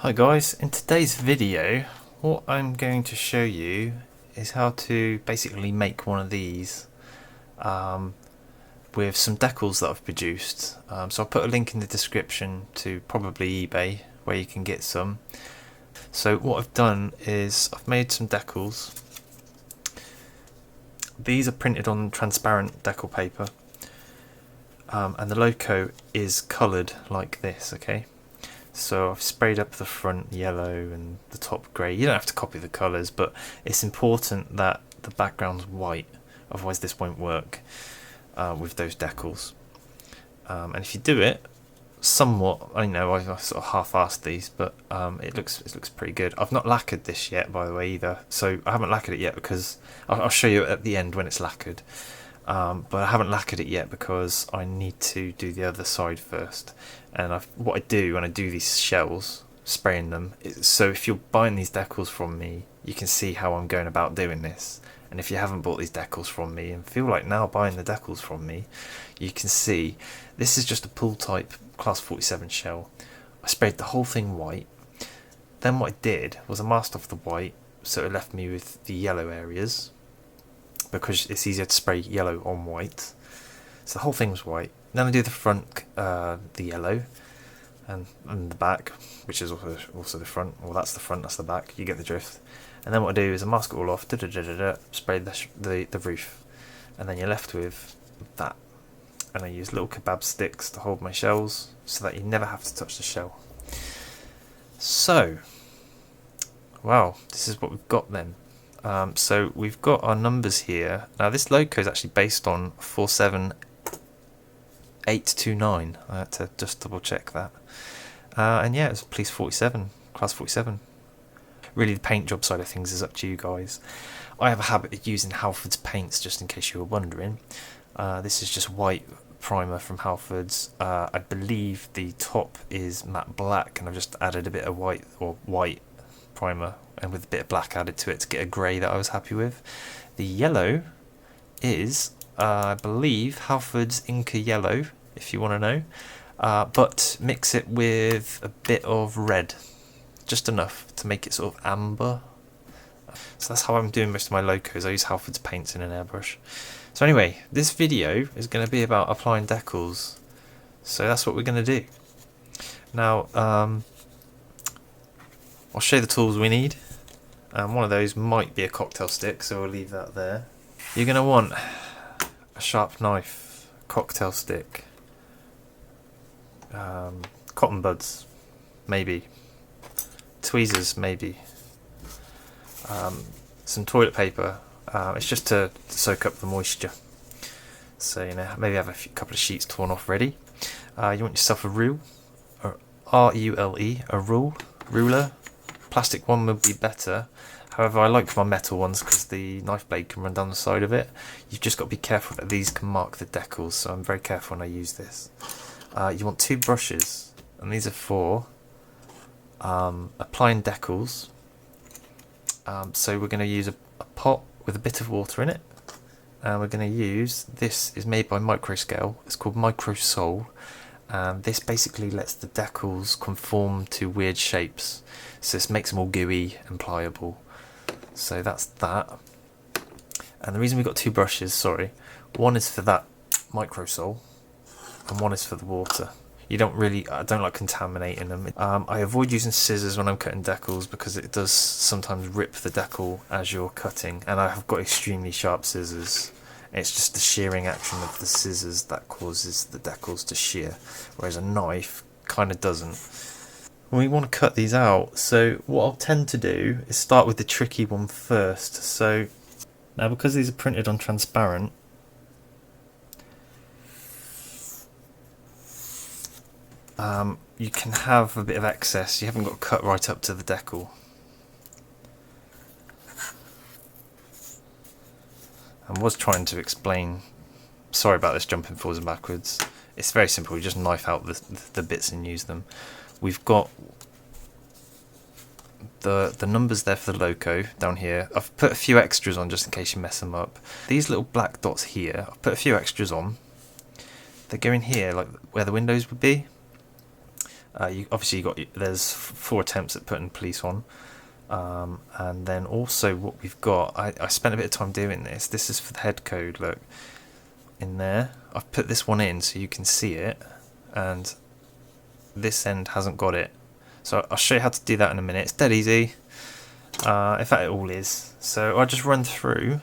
Hi guys, in today's video what I'm going to show you is how to basically make one of these with some decals that I've produced. So I'll put a link in the description to probably eBay where you can get some. So what I've done is I've made some decals. These are printed on transparent decal paper and the loco is coloured like this, okay? So I've sprayed up the front yellow and the top grey. You don't have to copy the colours, but it's important that the background's white, otherwise this won't work with those decals. And if you do it somewhat, I know I sort of half-assed these, but it looks pretty good. I've not lacquered this yet, by the way, either. So I haven't lacquered it yet because I'll show you at the end when it's lacquered. But I haven't lacquered it yet because I need to do the other side first. And what I do when I do these shells, spraying them, so if you're buying these decals from me, you can see how I'm going about doing this. And if you haven't bought these decals from me and feel like now buying the decals from me, you can see this is just a Poole type class 47 shell. I sprayed the whole thing white. Then what I did was I masked off the white, so it left me with the yellow areas, because it's easier to spray yellow on white. So the whole thing was white. Then I do the front, the yellow, and the back, which is also the front. Well, that's the front, that's the back. You get the drift. And then what I do is I mask it all off, spray the roof, and then you're left with that. And I use little kebab sticks to hold my shells, so that you never have to touch the shell. So, wow, this is what we've got then. So we've got our numbers here. Now this loco is actually based on 47829. I had to just double check that. And yeah, it's police 47, class 47. Really the paint job side of things is up to you guys. I have a habit of using Halford's paints, just in case you were wondering. This is just white primer from Halford's. I believe the top is matte black, and I've just added a bit of white primer and with a bit of black added to it to get a grey that I was happy with. The yellow is I believe Halford's Inca yellow, if you want to know, but mix it with a bit of red, just enough to make it sort of amber. So that's how I'm doing most of my locos. I use Halford's paints in an airbrush. So anyway, this video is going to be about applying decals, so that's what we're going to do now. I'll show you the tools we need. One of those might be a cocktail stick, so we'll leave that there. You're going to want a sharp knife, cocktail stick, cotton buds, maybe, tweezers, maybe, some toilet paper. It's just to soak up the moisture. So maybe have a couple of sheets torn off ready. You want yourself a rule, or R-U-L-E, a ruler. Plastic one would be better. However, I like my metal ones because the knife blade can run down the side of it. You've just got to be careful that these can mark the decals, so I'm very careful when I use this. You want two brushes, and these are for applying decals. So we're going to use a pot with a bit of water in it, and we're going to use, this is made by Microscale, it's called Microsol. And this basically lets the decals conform to weird shapes, so this makes them all gooey and pliable. So that's that. And the reason we've got two brushes, one is for that Microsol and one is for the water. I don't like contaminating them. I avoid using scissors when I'm cutting decals because it does sometimes rip the decal as you're cutting, and I have got extremely sharp scissors. It's just the shearing action of the scissors that causes the decals to shear, whereas a knife kind of doesn't. We want to cut these out, so what I'll tend to do is start with the tricky one first. So now, because these are printed on transparent, you can have a bit of excess. You haven't got to cut right up to the decal. I was trying to explain, sorry about this jumping forwards and backwards. It's very simple, you just knife out the bits and use them. We've got the numbers there for the loco down here. I've put a few extras on just in case you mess them up. These little black dots here, I've put a few extras on. They go in here, like where the windows would be. Obviously there's 4 attempts at putting police on. And then also what we've got, I spent a bit of time doing this. This is for the head code, look. In there. I've put this one in so you can see it. And this end hasn't got it. So I'll show you how to do that in a minute. It's dead easy. In fact, it all is. So I'll just run through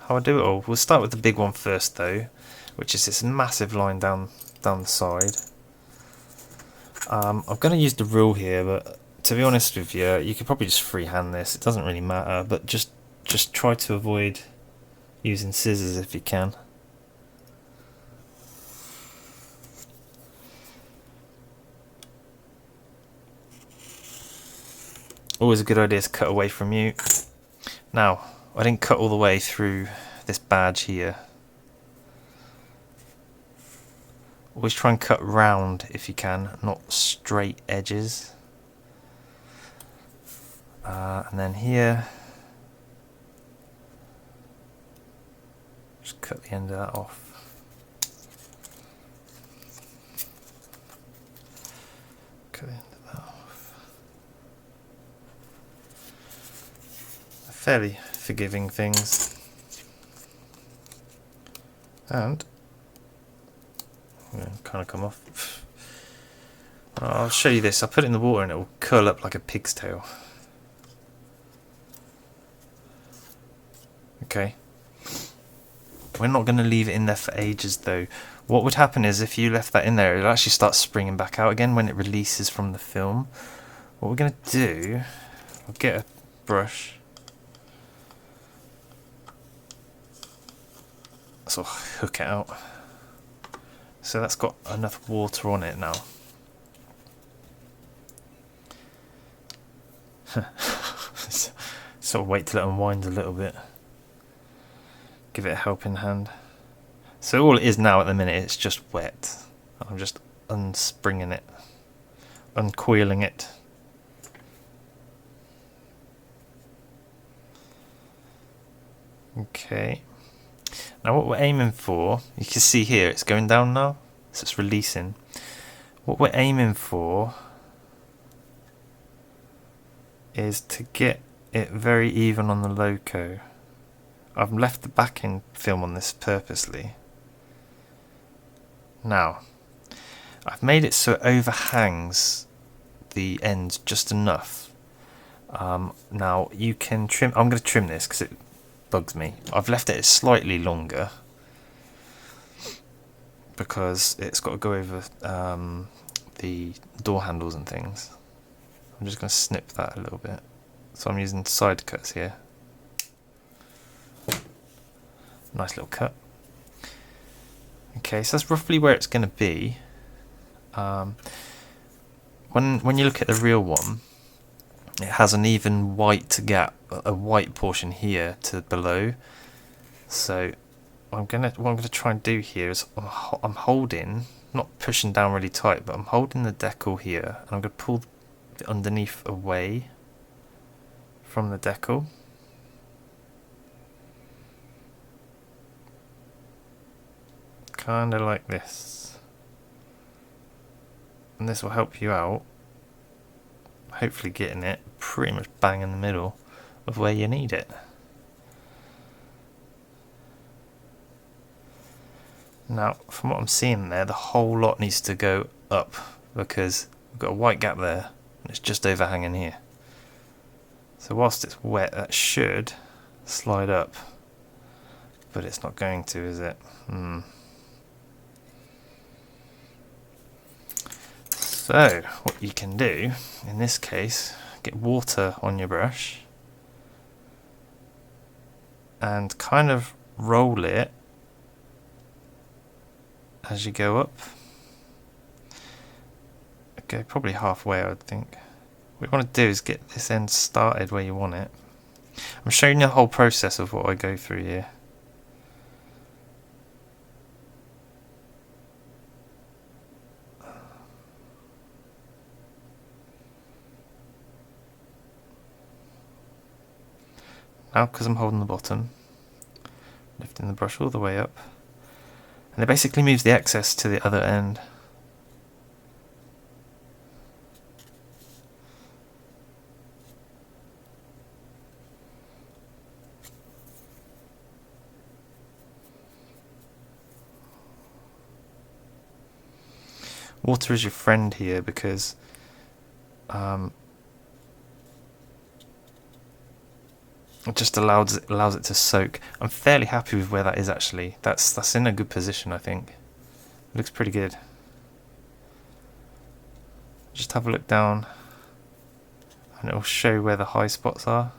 how I do it all. We'll start with the big one first though, which is this massive line down the side. I'm going to use the rule here, but to be honest with you, you could probably just freehand this. It doesn't really matter, but just try to avoid using scissors if you can. Always a good idea to cut away from you. Now, I didn't cut all the way through this badge here. Always try and cut round if you can, not straight edges. And then here, just cut the end of that off. Cut the end of that off. Fairly forgiving things. And kind of come off. I'll show you this. I'll put it in the water and it will curl up like a pig's tail. Okay. We're not going to leave it in there for ages though. What would happen is if you left that in there, it'll actually start springing back out again when it releases from the film. What we're going to do, I'll get a brush. Sort of hook it out. So that's got enough water on it now. Sort of wait till it unwinds a little bit. Give it a helping hand. So all it is now at the minute, it's just wet. I'm just unspringing it, uncoiling it. Okay. Now what we're aiming for, you can see here it's going down now, so it's releasing. What we're aiming for is to get it very even on the loco. I've left the backing film on this purposely. Now, I've made it so it overhangs the ends just enough. Now you can trim, I'm going to trim this because it bugs me. I've left it slightly longer because it's got to go over the door handles and things. I'm just going to snip that a little bit. So I'm using side cuts here. Nice little cut. Okay, so that's roughly where it's going to be. When you look at the real one, it has an even white gap, a white portion here to below. So what I'm gonna try and do here is I'm holding, not pushing down really tight, but I'm holding the decal here, and I'm gonna pull the underneath away from the decal. Kind of like this, and this will help you out, hopefully getting it pretty much bang in the middle of where you need it. Now from what I'm seeing there, the whole lot needs to go up because we've got a white gap there and it's just overhanging here. So whilst it's wet, that should slide up, but it's not going to, is it? So what you can do in this case, get water on your brush and kind of roll it as you go up. Okay, probably halfway I would think. What you want to do is get this end started where you want it. I'm showing you the whole process of what I go through here. Now, because I'm holding the bottom, lifting the brush all the way up, and it basically moves the excess to the other end. Water is your friend here because it just allows it to soak. I'm fairly happy with where that is actually. That's in a good position, I think. It looks pretty good. Just have a look down and it'll show where the high spots are.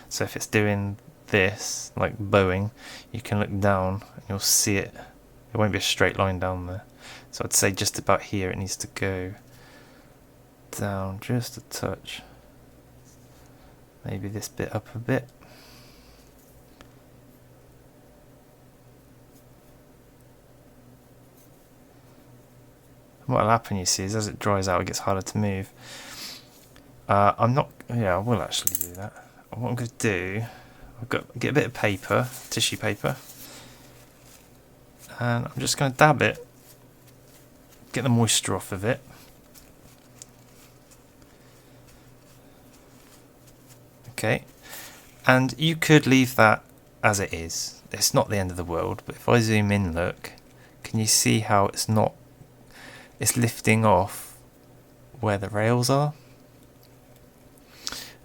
So if it's doing this, like bowing, you can look down and you'll see it. It won't be a straight line down there. So I'd say just about here it needs to go down just a touch. Maybe this bit up a bit. What'll happen, you see, is as it dries out, it gets harder to move. I'm not. Yeah, I will actually do that. What I'm going to do, get a bit of paper, tissue paper, and I'm just going to dab it, get the moisture off of it. Okay, and you could leave that as it is. It's not the end of the world, but if I zoom in, look, can you see how it's not? It's lifting off where the rails are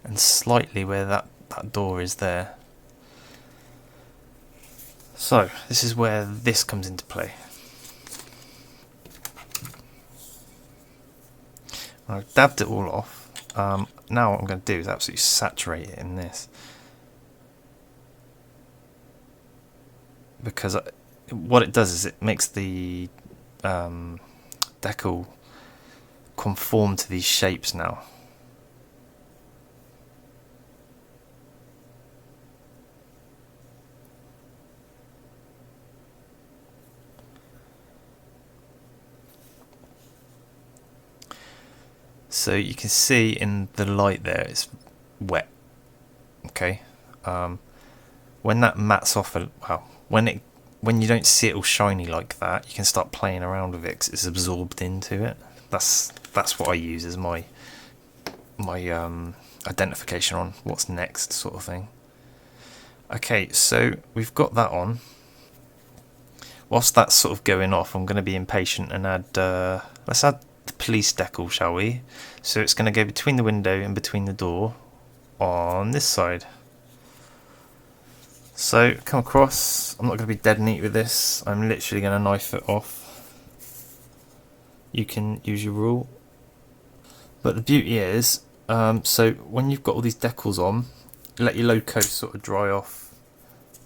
and slightly where that door is there. So this is where this comes into play. I've dabbed it all off. Now what I'm going to do is absolutely saturate it in this, because what it does is it makes the decal conform to these shapes now. So you can see in the light there it's wet. Okay, when that mats off, well, when you don't see it all shiny like that, you can start playing around with it because it's absorbed into it. That's what I use as my identification on what's next, sort of thing. Okay, so we've got that on. Whilst that's sort of going off, I'm going to be impatient and add. Let's add the police decal, shall we? So it's going to go between the window and between the door on this side. So come across. I'm not going to be dead neat with this. I'm literally going to knife it off. You can use your rule. But the beauty is, so when you've got all these decals on, let your loco sort of dry off.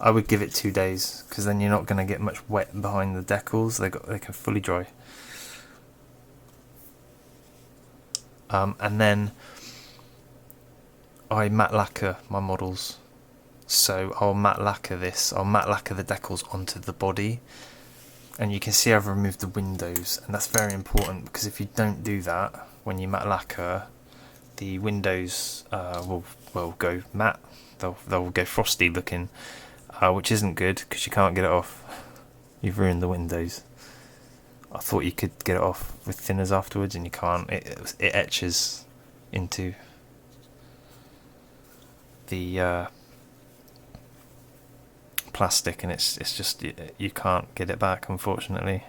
I would give it 2 days because then you're not going to get much wet behind the decals. They can fully dry. And then I matte lacquer my models. So I'll matte lacquer this. I'll matte lacquer the decals onto the body. And you can see I've removed the windows, and that's very important because if you don't do that when you matte lacquer, the windows will go matte. They'll go frosty looking, which isn't good because you can't get it off. You've ruined the windows. I thought you could get it off with thinners afterwards, and you can't. It etches into the plastic, and it's just you can't get it back, unfortunately.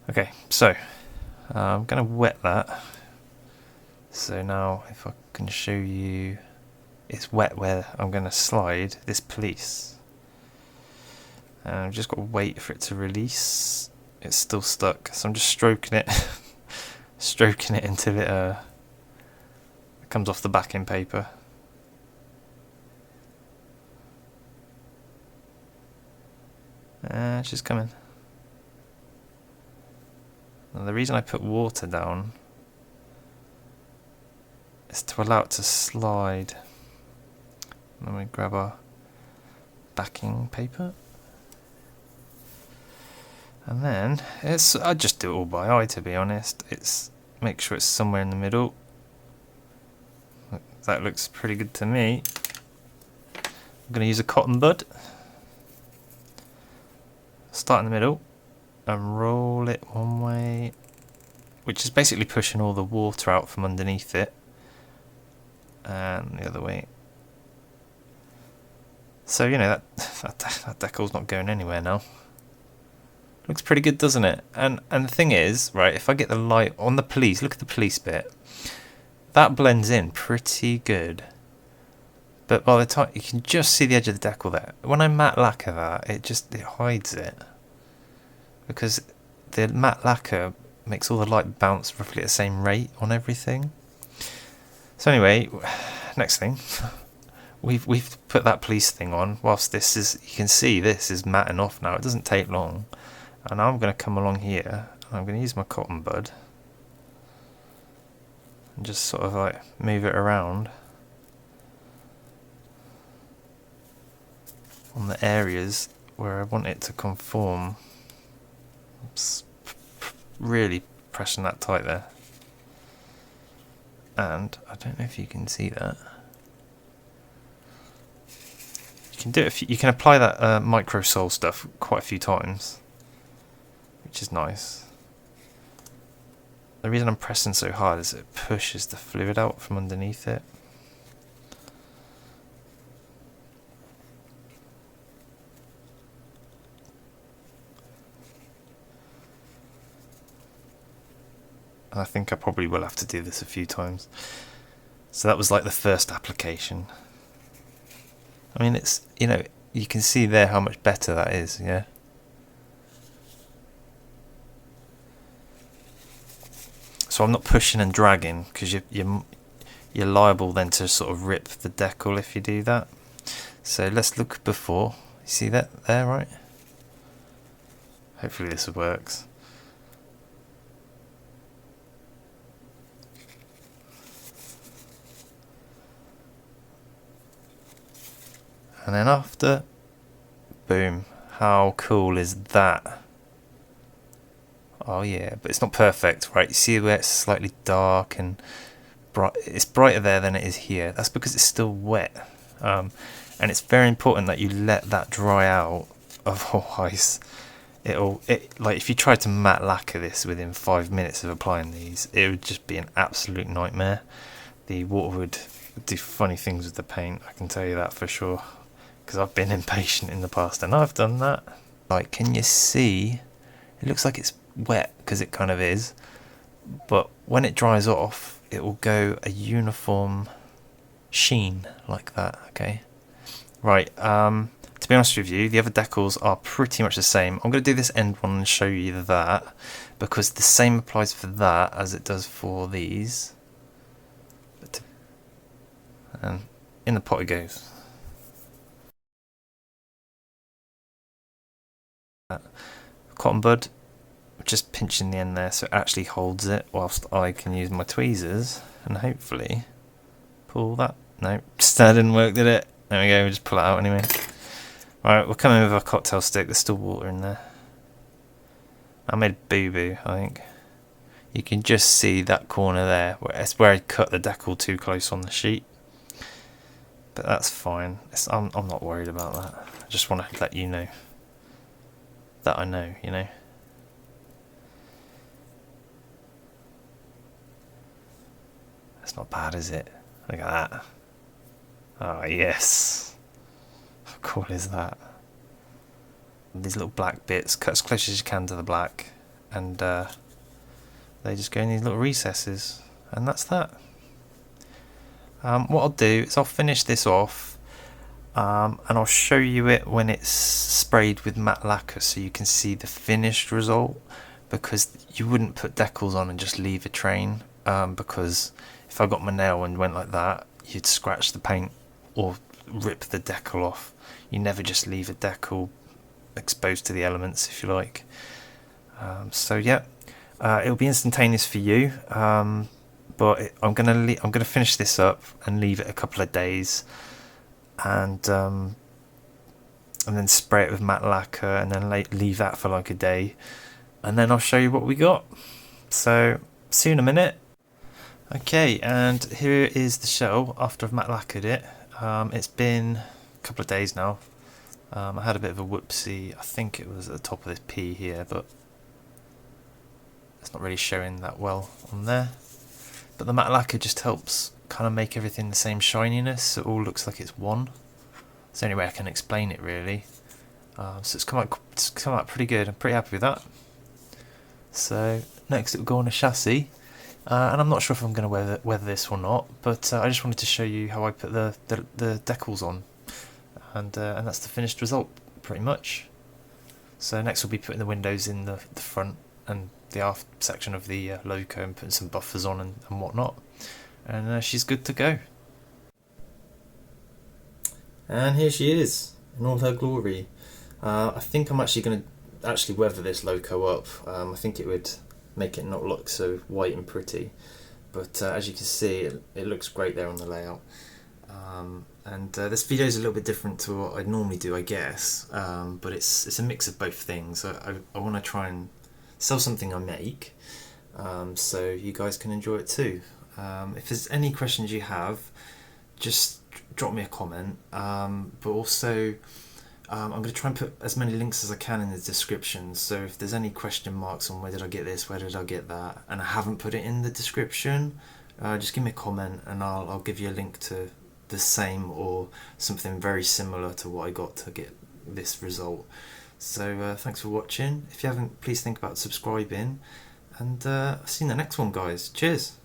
Okay, so I'm gonna wet that. So now if I can show you, it's wet where I'm gonna slide this police, and I've just got to wait for it to release. It's still stuck, so I'm just stroking it stroking it until it comes off the backing paper. She's coming. Now the reason I put water down is to allow it to slide. Let me grab our backing paper. And then I just do it all by eye, to be honest. Make sure it's somewhere in the middle. That looks pretty good to me. I'm going to use a cotton bud. Start in the middle and roll it one way, which is basically pushing all the water out from underneath it, and the other way. So you know that decal's not going anywhere now. Looks pretty good, doesn't it? And the thing is, right, if I get the light on the police, look at the police bit. That blends in pretty good. But by the time, you can just see the edge of the decal there. When I matte lacquer that, it hides it. Because the matte lacquer makes all the light bounce roughly at the same rate on everything. So anyway, next thing. We've put that police thing on. Whilst this is, you can see this is matting off now. It doesn't take long. And I'm going to come along here. And I'm going to use my cotton bud. And just sort of like move it around. On the areas where I want it to conform. Oops. Really pressing that tight there. And I don't know if you can see that. You can do it. You can apply that micro sole stuff quite a few times, which is nice. The reason I'm pressing so hard is it pushes the fluid out from underneath it. And I think I probably will have to do this a few times. So that was like the first application. I mean, it's, you know, you can see there how much better that is, yeah? So I'm not pushing and dragging, because you're liable then to sort of rip the decal if you do that. So let's look before. You see that there, right? Hopefully this works. And then after, boom. How cool is that? Oh yeah, but it's not perfect, right? You see where it's slightly dark and bright. It's brighter there than it is here. That's because it's still wet. And it's very important that you let that dry out. Otherwise, like if you tried to matte lacquer this within 5 minutes of applying these, it would just be an absolute nightmare. The water would do funny things with the paint, I can tell you that for sure. Because I've been impatient in the past and I've done that. Like, can you see? It looks like it's wet because it kind of is. But when it dries off, it will go a uniform sheen like that, okay? Right, to be honest with you, the other decals are pretty much the same. I'm going to do this end one and show you that. Because the same applies for that as it does for these. And in the pot it goes. Cotton bud, just pinching the end there so it actually holds it, whilst I can use my tweezers and hopefully pull that. No, that didn't work, did it? There we go, we'll just pull it out anyway. Right, we'll come in with our cocktail stick. There's still water in there. I made a boo-boo, I think. You can just see that corner there. It's where I cut the decal too close on the sheet. But that's fine. I'm not worried about that. I just want to let you know that I know, you know. That's not bad, is it? Look at that. Oh, yes. How cool is that? These little black bits, cut as close as you can to the black, and they just go in these little recesses, and that's that. What I'll do is I'll finish this off, and I'll show you it when it's sprayed with matte lacquer so you can see the finished result, because you wouldn't put decals on and just leave a train, because if I got my nail and went like that, you'd scratch the paint or rip the decal off. You never just leave a decal exposed to the elements, if you like. So yeah, it'll be instantaneous for you, but I'm gonna finish this up and leave it a couple of days, and then spray it with matte lacquer, and then leave that for like a day, and then I'll show you what we got. So see you in a minute. Okay, and here is the shell after I've matte lacquered it. It's been a couple of days now. I had a bit of a whoopsie. I think it was at the top of this P here, but it's not really showing that well on there. But the matte lacquer just helps kind of make everything the same shininess, so it all looks like it's one. It's the only way I can explain it, really. So it's come out pretty good. I'm pretty happy with that. So next it will go on a chassis, and I'm not sure if I'm going to weather this or not, but I just wanted to show you how I put the decals on, and that's the finished result pretty much. So next we'll be putting the windows in the front and the aft section of the loco, and putting some buffers on and whatnot, and she's good to go. And here she is in all her glory. I think I'm actually going to weather this loco up. I think it would make it not look so white and pretty, but as you can see, it looks great there on the layout. And this video is a little bit different to what I'd normally do, I guess, but it's a mix of both things. I want to try and sell something I make, so you guys can enjoy it too. If there's any questions you have, just drop me a comment, but also I'm going to try and put as many links as I can in the description, so if there's any question marks on where did I get this, where did I get that, and I haven't put it in the description, just give me a comment and I'll give you a link to the same or something very similar to what I got to get this result. So thanks for watching. If you haven't, please think about subscribing, and I'll see you in the next one, guys. Cheers.